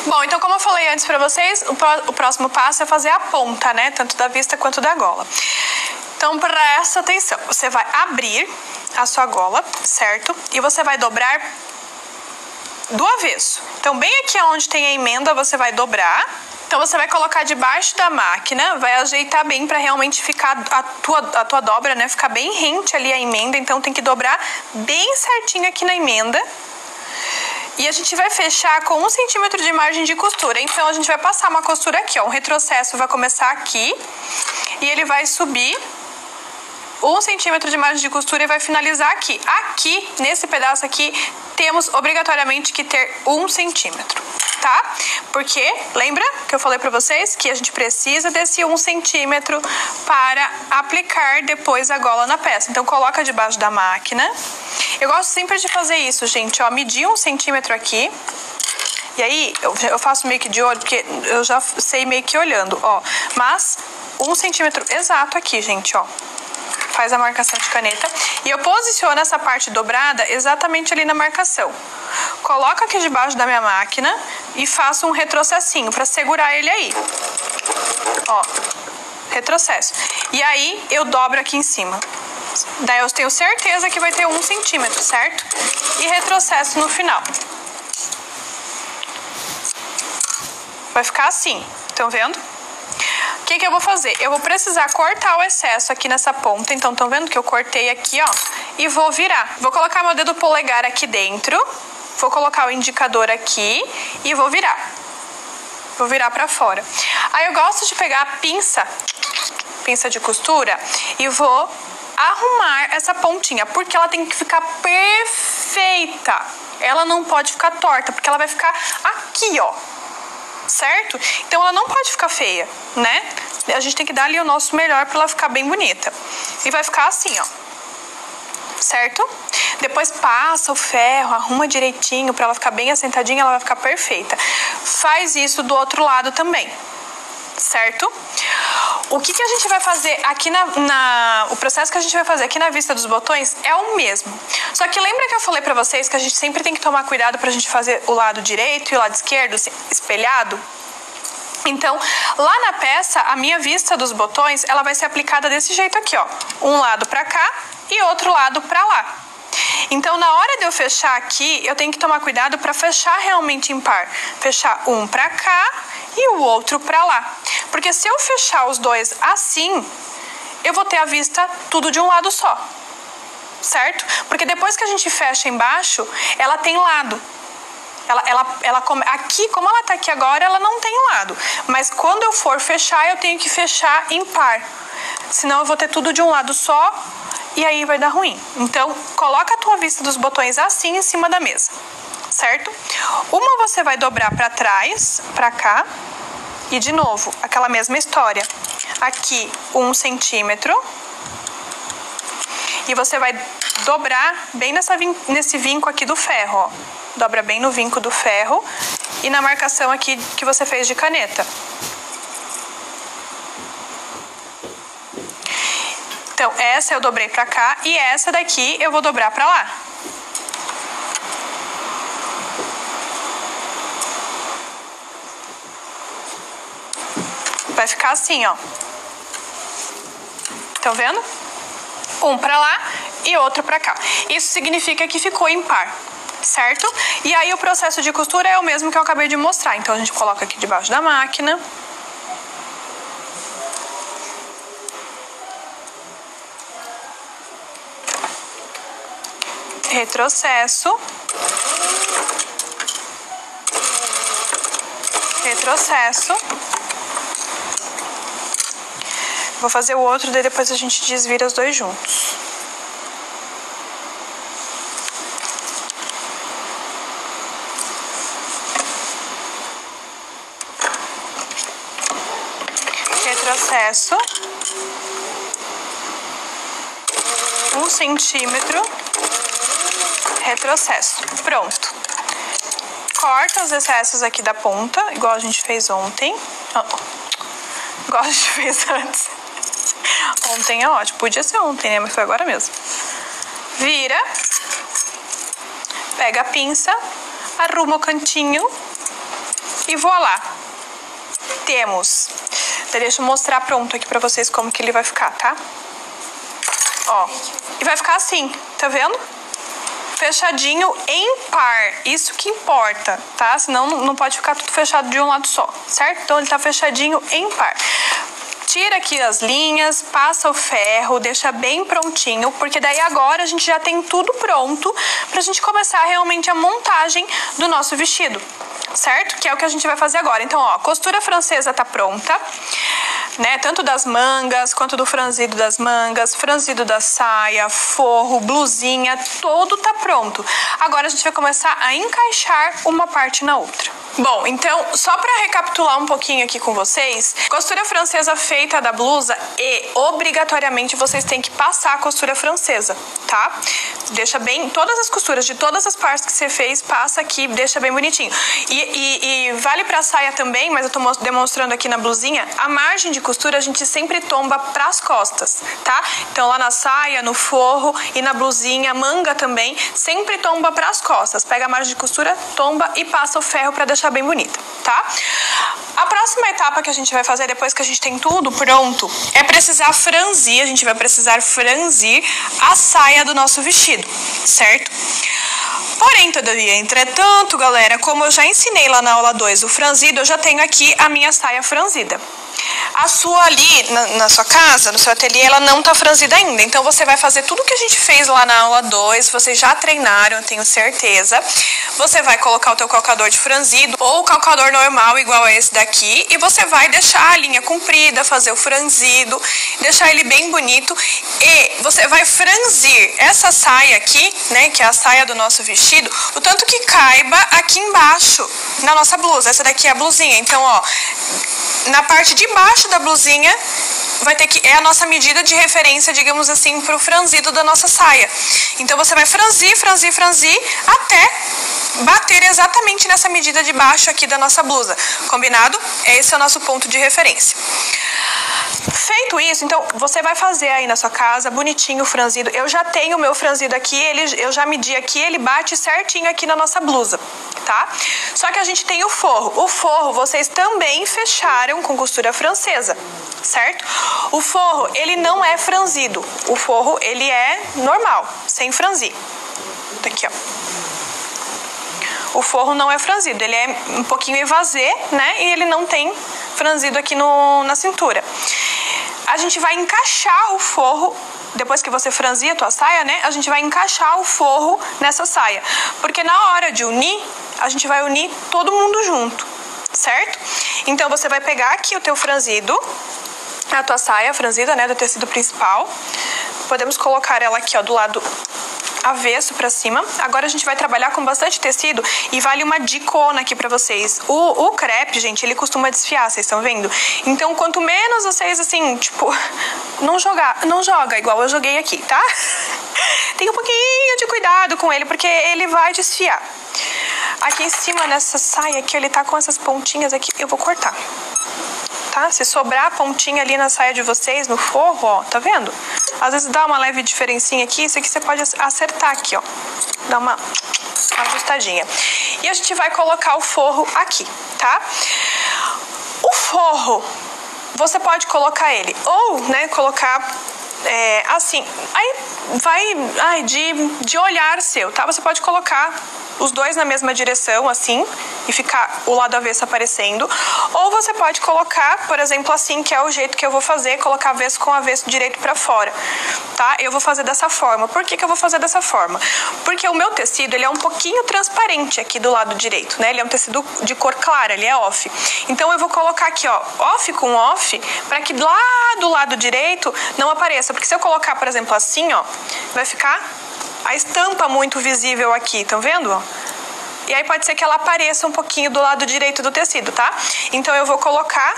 Bom, então como eu falei antes pra vocês, o próximo passo é fazer a ponta, né? Tanto da vista quanto da gola. Então presta atenção, você vai abrir a sua gola, certo? E você vai dobrar do avesso. Então bem aqui onde tem a emenda, você vai dobrar. Então você vai colocar debaixo da máquina, vai ajeitar bem para realmente ficar a tua dobra, né? Ficar bem rente ali a emenda, então tem que dobrar bem certinho aqui na emenda. E a gente vai fechar com 1 centímetro de margem de costura. Então a gente vai passar uma costura aqui, ó. Um retrocesso vai começar aqui e ele vai subir 1 centímetro de margem de costura e vai finalizar aqui. Aqui, nesse pedaço aqui, temos obrigatoriamente que ter 1 centímetro, tá? Porque, lembra que eu falei pra vocês que a gente precisa desse 1 centímetro para aplicar depois a gola na peça. Então, coloca debaixo da máquina. Eu gosto sempre de fazer isso, gente, ó, medir 1 centímetro aqui. E aí, eu faço meio que de olho, porque eu já sei meio que olhando, ó. Mas, 1 centímetro exato aqui, gente, ó. Faz a marcação de caneta. E eu posiciono essa parte dobrada exatamente ali na marcação. Coloco aqui debaixo da minha máquina e faço um retrocessinho para segurar ele aí. Ó, retrocesso. E aí, eu dobro aqui em cima. Daí eu tenho certeza que vai ter 1 centímetro, certo? E retrocesso no final. Vai ficar assim, estão vendo? O que eu vou fazer? Eu vou precisar cortar o excesso aqui nessa ponta. Então, estão vendo que eu cortei aqui, ó? E vou virar. Vou colocar meu dedo polegar aqui dentro. Vou colocar o indicador aqui e vou virar. Vou virar pra fora. Aí eu gosto de pegar a pinça de costura, e vou arrumar essa pontinha, porque ela tem que ficar perfeita. Ela não pode ficar torta, porque ela vai ficar aqui, ó. Certo? Então ela não pode ficar feia, né? A gente tem que dar ali o nosso melhor para ela ficar bem bonita. E vai ficar assim, ó. Certo? Depois passa o ferro, arruma direitinho para ela ficar bem assentadinha, ela vai ficar perfeita. Faz isso do outro lado também. Certo? O que a gente vai fazer aqui o processo que a gente vai fazer aqui na vista dos botões é o mesmo. Só que lembra que eu falei pra vocês que a gente sempre tem que tomar cuidado pra gente fazer o lado direito e o lado esquerdo espelhado? Então, lá na peça, a minha vista dos botões, ela vai ser aplicada desse jeito aqui, ó. Um lado pra cá e outro lado pra lá. Então, na hora de eu fechar aqui, eu tenho que tomar cuidado para fechar realmente em par. Fechar um pra cá e o outro pra lá. Porque se eu fechar os dois assim, eu vou ter a vista tudo de um lado só. Certo? Porque depois que a gente fecha embaixo, ela tem lado. Aqui, como ela tá aqui agora, ela não tem lado. Mas quando eu for fechar, eu tenho que fechar em par. Senão eu vou ter tudo de um lado só e aí vai dar ruim. Então, coloca a tua vista dos botões assim em cima da mesa. Certo? Uma você vai dobrar pra trás, pra cá. E de novo, aquela mesma história. Aqui, 1 centímetro. E você vai dobrar bem nesse vinco aqui do ferro, ó. Dobra bem no vinco do ferro e na marcação aqui que você fez de caneta. Então, essa eu dobrei pra cá e essa daqui eu vou dobrar pra lá. Vai ficar assim, ó. Estão vendo? Um pra lá e outro pra cá. Isso significa que ficou impar, certo? E aí o processo de costura é o mesmo que eu acabei de mostrar. Então a gente coloca aqui debaixo da máquina. Retrocesso. Retrocesso. Vou fazer o outro, daí depois a gente desvira os dois juntos. Retrocesso. 1 centímetro. Retrocesso. Pronto. Corta os excessos aqui da ponta, igual a gente fez ontem. Igual a gente fez antes. Ontem é ótimo. Podia ser ontem, né? Mas foi agora mesmo. Vira. Pega a pinça. Arruma o cantinho. e voilá. Temos. Deixa eu mostrar pronto aqui pra vocês como que ele vai ficar, tá? Ó, e vai ficar assim, tá vendo? Fechadinho em par, isso que importa, tá? Senão não pode ficar tudo fechado de um lado só, certo? Então ele tá fechadinho em par. Tira aqui as linhas, passa o ferro, deixa bem prontinho, porque daí agora a gente já tem tudo pronto pra gente começar realmente a montagem do nosso vestido, certo? Que é o que a gente vai fazer agora. Então, ó, a costura francesa tá pronta, né? Tanto das mangas, quanto do franzido das mangas, franzido da saia, forro, blusinha, todo tá pronto. Agora a gente vai começar a encaixar uma parte na outra. Bom, então, só pra recapitular um pouquinho aqui com vocês, costura francesa feita da blusa e obrigatoriamente vocês têm que passar a costura francesa, tá? Deixa bem, todas as costuras de todas as partes que você fez, passa aqui, deixa bem bonitinho. E vale pra saia também, mas eu tô demonstrando aqui na blusinha, a margem de costura a gente sempre tomba pras costas, tá? Então lá na saia, no forro e na blusinha, manga também, sempre tomba pras costas. Pega a margem de costura, tomba e passa o ferro pra deixar bem bonita, tá? A próxima etapa que a gente vai fazer depois que a gente tem tudo pronto é precisar franzir, a gente vai precisar franzir a saia do nosso vestido, certo? Porém, todavia, entretanto, galera, como eu já ensinei lá na aula 2 o franzido, eu já tenho aqui a minha saia franzida. A sua ali, na sua casa, no seu ateliê, ela não tá franzida ainda. Então, você vai fazer tudo que a gente fez lá na aula 2. Vocês já treinaram, eu tenho certeza. Você vai colocar o teu calcador de franzido ou o calcador normal, igual a esse daqui. E você vai deixar a linha comprida, fazer o franzido, deixar ele bem bonito. E você vai franzir essa saia aqui, né, que é a saia do nosso vestido, o tanto que caiba aqui embaixo na nossa blusa. Essa daqui é a blusinha. Então, ó, na parte de baixo da blusinha vai ter que é a nossa medida de referência, digamos assim, pro franzido da nossa saia. Então você vai franzir, franzir, franzir até bater exatamente nessa medida de baixo aqui da nossa blusa. Combinado? Esse é o nosso ponto de referência. Feito isso, então você vai fazer aí na sua casa bonitinho o franzido. Eu já tenho o meu franzido aqui, eu já medi aqui, ele bate certinho aqui na nossa blusa, tá? Só que a gente tem o forro. O forro vocês também fecharam com costura francesa, certo? O forro, ele não é franzido. O forro, ele é normal, sem franzir. Tá aqui, ó. O forro não é franzido, ele é um pouquinho evasê, né? E ele não tem franzido aqui na cintura. A gente vai encaixar o forro, depois que você franzir a tua saia, né? A gente vai encaixar o forro nessa saia. Porque na hora de unir, a gente vai unir todo mundo junto, certo? Então, você vai pegar aqui o teu franzido, a tua saia franzida, né? Do tecido principal. Podemos colocar ela aqui, ó, do lado avesso pra cima. Agora a gente vai trabalhar com bastante tecido e vale uma dicona aqui pra vocês. O crepe, gente, ele costuma desfiar, vocês estão vendo? Então, quanto menos vocês, assim, tipo, não joga igual eu joguei aqui, tá? Tem um pouquinho de cuidado com ele, porque ele vai desfiar. Aqui em cima, nessa saia aqui, ele tá com essas pontinhas aqui, eu vou cortar. Tá? Se sobrar a pontinha ali na saia de vocês, no forro, ó, tá vendo? Às vezes dá uma leve diferencinha aqui, isso aqui você pode acertar aqui, ó. Dá uma ajustadinha. E a gente vai colocar o forro aqui, tá? O forro, você pode colocar ele, ou, né, colocar assim, aí vai de olhar seu, tá? Você pode colocar os dois na mesma direção, assim, e ficar o lado avesso aparecendo. Ou você pode colocar, por exemplo, assim, que é o jeito que eu vou fazer, colocar avesso com avesso direito pra fora, tá? Eu vou fazer dessa forma. Por que eu vou fazer dessa forma? Porque o meu tecido, ele é um pouquinho transparente aqui do lado direito, né? Ele é um tecido de cor clara, ele é off. Então, eu vou colocar aqui, ó, off com off, pra que lá do lado direito não apareça. Porque se eu colocar, por exemplo, assim, ó, vai ficar a estampa muito visível aqui, estão vendo? E aí pode ser que ela apareça um pouquinho do lado direito do tecido, tá? Então eu vou colocar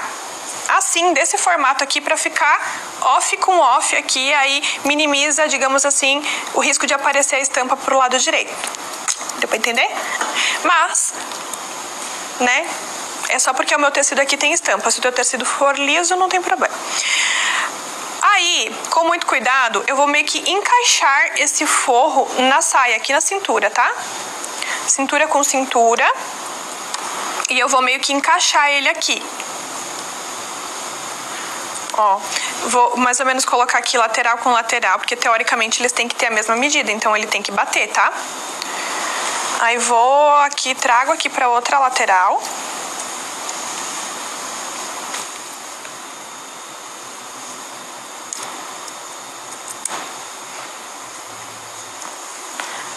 assim, desse formato aqui, pra ficar off com off aqui, aí minimiza, digamos assim, o risco de aparecer a estampa pro lado direito. Deu pra entender? Mas, né, é só porque o meu tecido aqui tem estampa. Se o teu tecido for liso, não tem problema. Aí, com muito cuidado, eu vou meio que encaixar esse forro na saia, aqui na cintura, tá? Cintura com cintura. E eu vou meio que encaixar ele aqui. Ó, vou mais ou menos colocar aqui lateral com lateral, porque teoricamente eles têm que ter a mesma medida, então ele tem que bater, tá? Aí vou aqui, trago aqui pra outra lateral.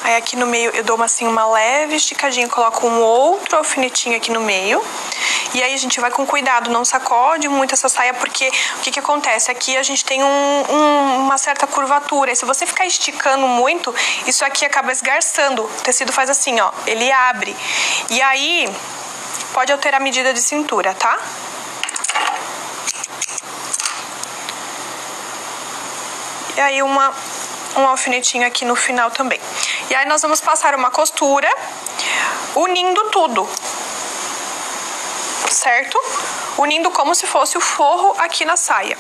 Aí aqui no meio eu dou uma leve esticadinha, coloco um outro alfinetinho aqui no meio. E aí a gente vai com cuidado, não sacode muito essa saia, porque o que acontece? Aqui a gente tem uma certa curvatura, e se você ficar esticando muito, isso aqui acaba esgarçando. O tecido faz assim, ó, ele abre. E aí pode alterar a medida de cintura, tá? E aí um alfinetinho aqui no final também. E aí nós vamos passar uma costura unindo tudo, certo? Unindo como se fosse o forro aqui na saia.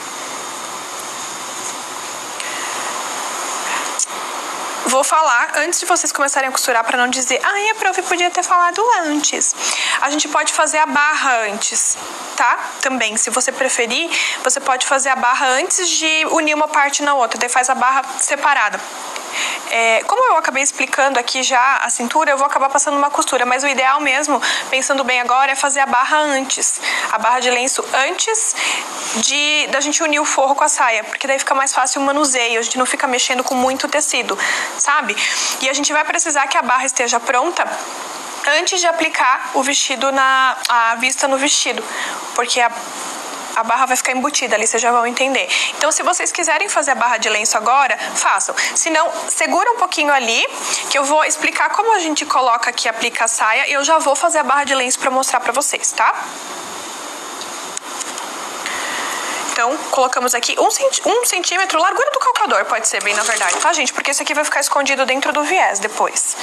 Vou falar antes de vocês começarem a costurar, para não dizer, ai, a prof podia ter falado antes. A gente pode fazer a barra antes, tá? Também, se você preferir, você pode fazer a barra antes de unir uma parte na outra, daí faz a barra separada. Como eu acabei explicando aqui já a cintura, eu vou acabar passando uma costura, mas o ideal mesmo, pensando bem agora, é fazer a barra antes. A barra de lenço antes da gente unir o forro com a saia, porque daí fica mais fácil o manuseio, a gente não fica mexendo com muito tecido, sabe? E a gente vai precisar que a barra esteja pronta antes de aplicar o vestido a vista no vestido, porque a barra vai ficar embutida ali, vocês já vão entender. Então, se vocês quiserem fazer a barra de lenço agora, façam. Se não, segura um pouquinho ali, que eu vou explicar como a gente coloca aqui, aplica a saia, e eu já vou fazer a barra de lenço pra mostrar pra vocês, tá? Então, colocamos aqui 1 centímetro, largura do calcador, pode ser bem na verdade, tá, gente? Porque isso aqui vai ficar escondido dentro do viés depois.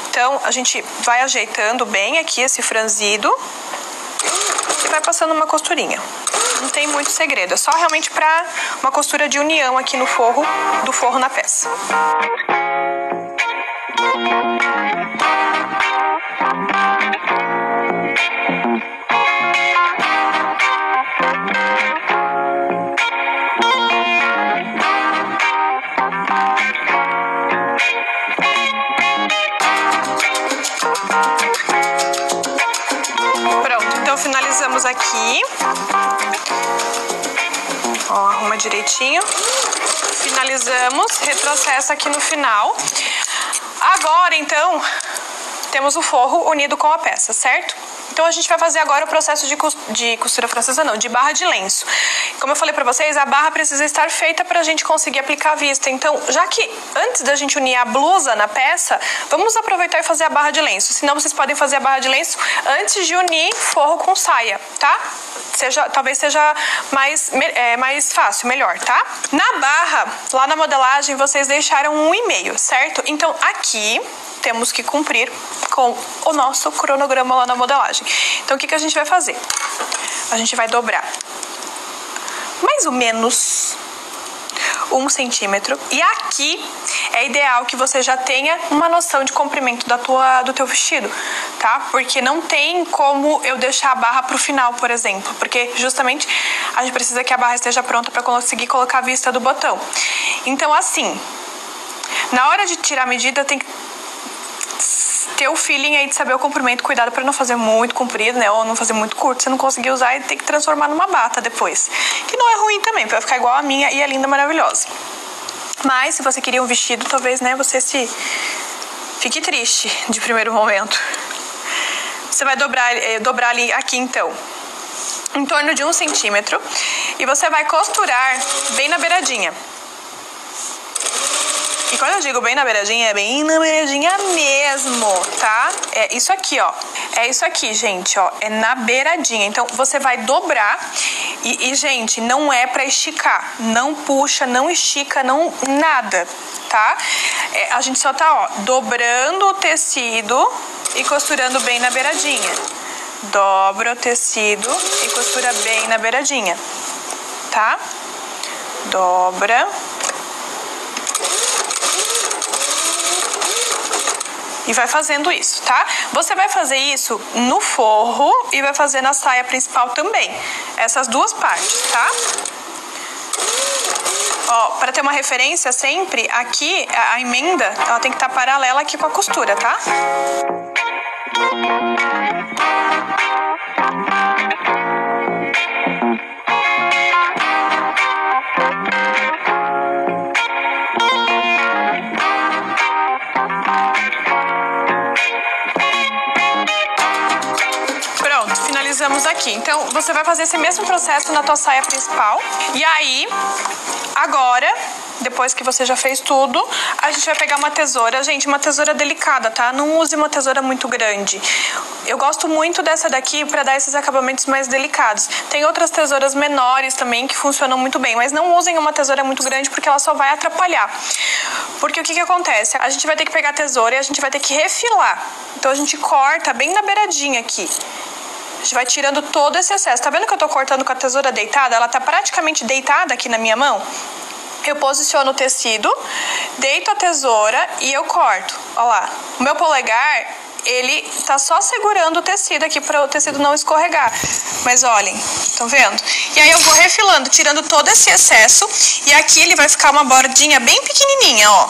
Então, a gente vai ajeitando bem aqui esse franzido e vai passando uma costurinha. Não tem muito segredo, é só realmente pra uma costura de união aqui no forro, do forro na peça. Finalizamos aqui, ó, arruma direitinho, finalizamos, retrocessa aqui no final. Agora, então, temos o forro unido com a peça, certo? Então, a gente vai fazer agora o processo de costura francesa, não, de barra de lenço. Como eu falei pra vocês, a barra precisa estar feita pra gente conseguir aplicar a vista. Então, já que antes da gente unir a blusa na peça, vamos aproveitar e fazer a barra de lenço. Senão, vocês podem fazer a barra de lenço antes de unir forro com saia, tá? Talvez seja mais fácil, melhor, tá? Na barra, lá na modelagem, vocês deixaram 1,5, certo? Então, aqui temos que cumprir com o nosso cronograma lá na modelagem. Então, o que a gente vai fazer? A gente vai dobrar mais ou menos 1 centímetro. E aqui é ideal que você já tenha uma noção de comprimento do teu vestido, tá? Porque não tem como eu deixar a barra pro final, por exemplo. Porque justamente a gente precisa que a barra esteja pronta para conseguir colocar a vista do botão. Então, assim, na hora de tirar a medida, tem que ter o feeling aí de saber o comprimento, cuidado para não fazer muito comprido, né, ou não fazer muito curto, você não conseguir usar e ter que transformar numa bata depois, que não é ruim também, vai ficar igual a minha e a linda, maravilhosa. Mas se você queria um vestido, talvez, né, você fique triste de primeiro momento. Você vai dobrar ali aqui, então, em torno de 1 centímetro, e você vai costurar bem na beiradinha. E quando eu digo bem na beiradinha, é bem na beiradinha mesmo, tá? É isso aqui, ó. É isso aqui, gente, ó. É na beiradinha. Então, você vai dobrar e gente, não é pra esticar. Não puxa, não estica, não nada, tá? A gente só tá, ó, dobrando o tecido e costurando bem na beiradinha. Dobra o tecido e costura bem na beiradinha, tá? Dobra. E vai fazendo isso, tá? Você vai fazer isso no forro e vai fazer na saia principal também. Essas duas partes, tá? Ó, para ter uma referência sempre, aqui a emenda, ela tem que estar paralela aqui com a costura, tá? Pronto, finalizamos aqui. Então, você vai fazer esse mesmo processo na tua saia principal. E aí, agora, depois que você já fez tudo, a gente vai pegar uma tesoura. Gente, uma tesoura delicada, tá? Não use uma tesoura muito grande. Eu gosto muito dessa daqui para dar esses acabamentos mais delicados. Tem outras tesouras menores também que funcionam muito bem, mas não usem uma tesoura muito grande porque ela só vai atrapalhar. Porque o que acontece? A gente vai ter que pegar a tesoura e a gente vai ter que refilar. Então, a gente corta bem na beiradinha aqui. A gente vai tirando todo esse excesso. Tá vendo que eu tô cortando com a tesoura deitada? Ela tá praticamente deitada aqui na minha mão. Eu posiciono o tecido, deito a tesoura e eu corto. Ó lá. O meu polegar, ele tá só segurando o tecido aqui para o tecido não escorregar. Mas olhem, estão vendo? E aí eu vou refilando, tirando todo esse excesso. E aqui ele vai ficar uma bordinha bem pequenininha, ó.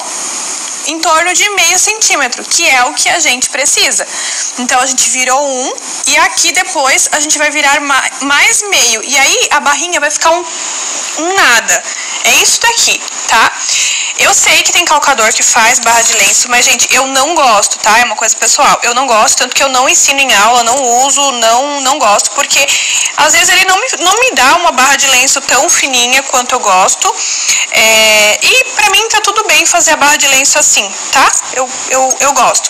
Em torno de meio centímetro, que é o que a gente precisa. Então, a gente virou um, e aqui depois a gente vai virar mais meio. E aí, a barrinha vai ficar um nada. É isso daqui, tá? Eu sei que tem calcador que faz barra de lenço, mas, gente, eu não gosto, tá? É uma coisa pessoal. Eu não gosto, tanto que eu não ensino em aula, não uso, não gosto, porque às vezes ele não me dá uma barra de lenço tão fininha quanto eu gosto. E pra mim tá tudo bem fazer a barra de lenço assim, tá? Eu gosto.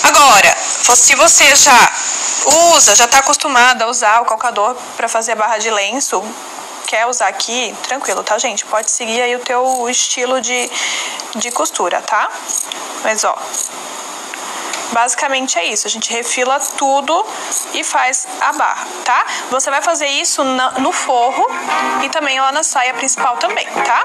Agora, se você já tá acostumada a usar o calcador pra fazer a barra de lenço, quer usar aqui, tranquilo, tá, gente? Pode seguir aí o teu estilo de costura, tá? Mas, ó, basicamente é isso. A gente refila tudo e faz a barra, tá? Você vai fazer isso no forro e também lá na saia principal também, tá?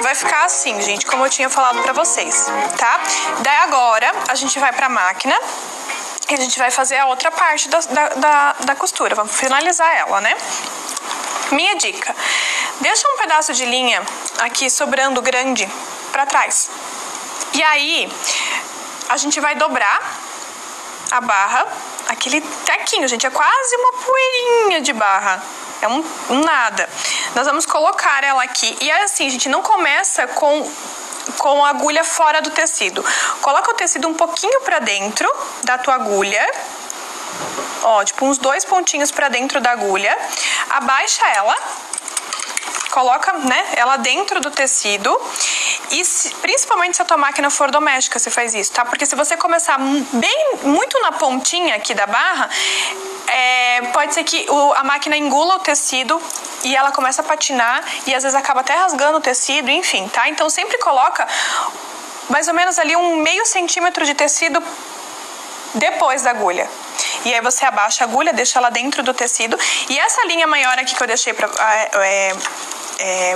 Vai ficar assim, gente, como eu tinha falado pra vocês, tá? Daí agora a gente vai pra máquina e a gente vai fazer a outra parte da costura. Vamos finalizar ela, né? Minha dica: deixa um pedaço de linha aqui sobrando grande pra trás. E aí a gente vai dobrar a barra, aquele tequinho, gente, é quase uma poeirinha de barra. É um nada. Nós vamos colocar ela aqui. E é assim, gente, não começa com a agulha fora do tecido. Coloca o tecido um pouquinho pra dentro da tua agulha. Ó, tipo uns 2 pontinhos pra dentro da agulha. Abaixa ela. Coloca, né, ela dentro do tecido. E principalmente se a tua máquina for doméstica, você faz isso, tá? Porque se você começar muito na pontinha aqui da barra, pode ser que a máquina engula o tecido e ela começa a patinar e às vezes acaba até rasgando o tecido, enfim, tá? Então sempre coloca mais ou menos ali um meio centímetro de tecido depois da agulha. E aí você abaixa a agulha, deixa ela dentro do tecido. E essa linha maior aqui que eu deixei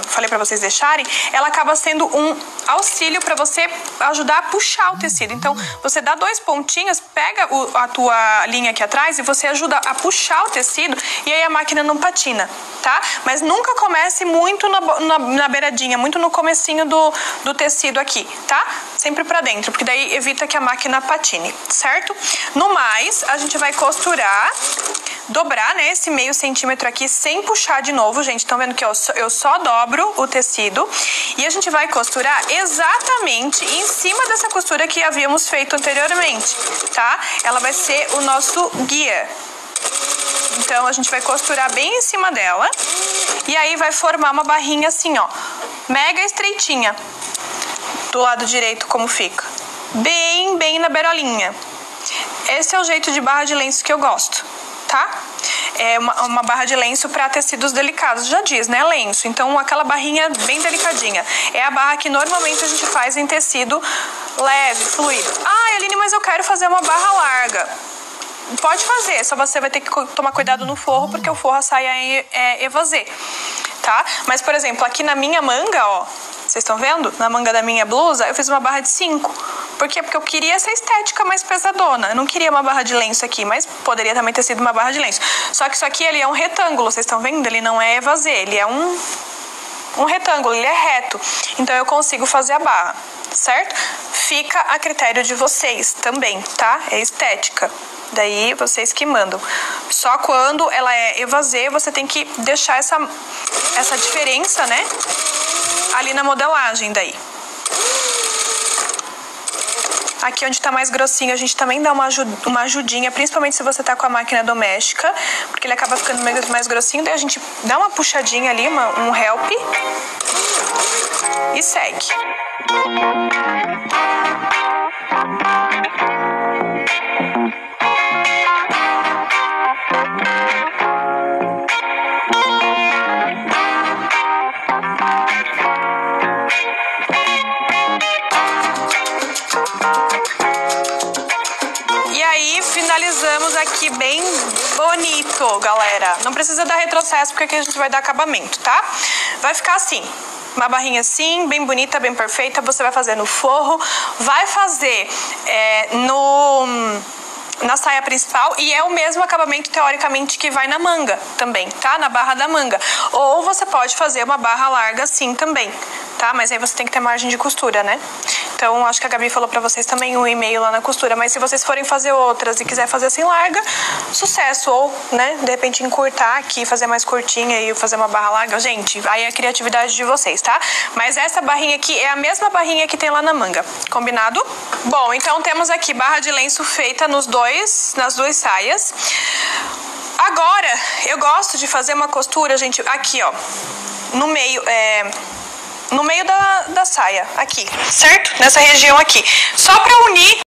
falei pra vocês deixarem, ela acaba sendo um auxílio pra você ajudar a puxar o tecido. Então, você dá 2 pontinhos, pega a tua linha aqui atrás e você ajuda a puxar o tecido e aí a máquina não patina, tá? Mas nunca comece muito na beiradinha, muito no comecinho do tecido aqui, tá? Sempre pra dentro, porque daí evita que a máquina patine, certo? No mais, a gente vai costurar, dobrar, né, esse meio centímetro aqui sem puxar de novo, gente. Estão vendo que eu só dobro o tecido e a gente vai costurar exatamente em cima dessa costura que havíamos feito anteriormente, tá? Ela vai ser o nosso guia. Então, a gente vai costurar bem em cima dela e aí vai formar uma barrinha assim, ó, mega estreitinha. Do lado direito como fica. Bem na beirolinha. Esse é o jeito de barra de lenço que eu gosto, tá? uma barra de lenço para tecidos delicados, já diz, né, lenço. Então, aquela barrinha bem delicadinha. É a barra que normalmente a gente faz em tecido leve, fluido. Ah, Aline, mas eu quero fazer uma barra larga. Pode fazer, só você vai ter que tomar cuidado no forro, porque o forro a saia é evasê, tá? Mas, por exemplo, aqui na minha manga, ó, vocês estão vendo? Na manga da minha blusa, eu fiz uma barra de 5. Por quê? Porque eu queria essa estética mais pesadona. Eu não queria uma barra de lenço aqui, mas poderia também ter sido uma barra de lenço. Só que isso aqui, ele é um retângulo, vocês estão vendo? Ele não é evasê, ele é um retângulo, ele é reto. Então, eu consigo fazer a barra, certo? Fica a critério de vocês também, tá? É estética. Daí, vocês que mandam. Só quando ela é evasê, você tem que deixar essa diferença, né? Ali na modelagem, daí. Aqui onde tá mais grossinho, a gente também dá uma ajudinha, principalmente se você tá com a máquina doméstica, porque ele acaba ficando mais grossinho, daí a gente dá uma puxadinha ali, um help, e segue. Finalizamos aqui bem bonito, galera. Não precisa dar retrocesso, porque aqui a gente vai dar acabamento, tá? Vai ficar assim, uma barrinha assim, bem bonita, bem perfeita. Você vai fazer no forro, vai fazer na saia principal, e é o mesmo acabamento, teoricamente, que vai na manga também, tá? Na barra da manga. Ou você pode fazer uma barra larga assim também, tá? Mas aí você tem que ter margem de costura, né? Então, acho que a Gabi falou pra vocês também um e-mail lá na costura. Mas se vocês forem fazer outras e quiser fazer assim larga, sucesso. Ou, né, de repente encurtar aqui, fazer mais curtinha e fazer uma barra larga. Gente, aí é a criatividade de vocês, tá? Mas essa barrinha aqui é a mesma barrinha que tem lá na manga. Combinado? Bom, então temos aqui barra de lenço feita nas duas saias. Agora, eu gosto de fazer uma costura, gente, aqui, ó, no meio, no meio da saia, aqui, certo? Nessa região aqui. Só pra unir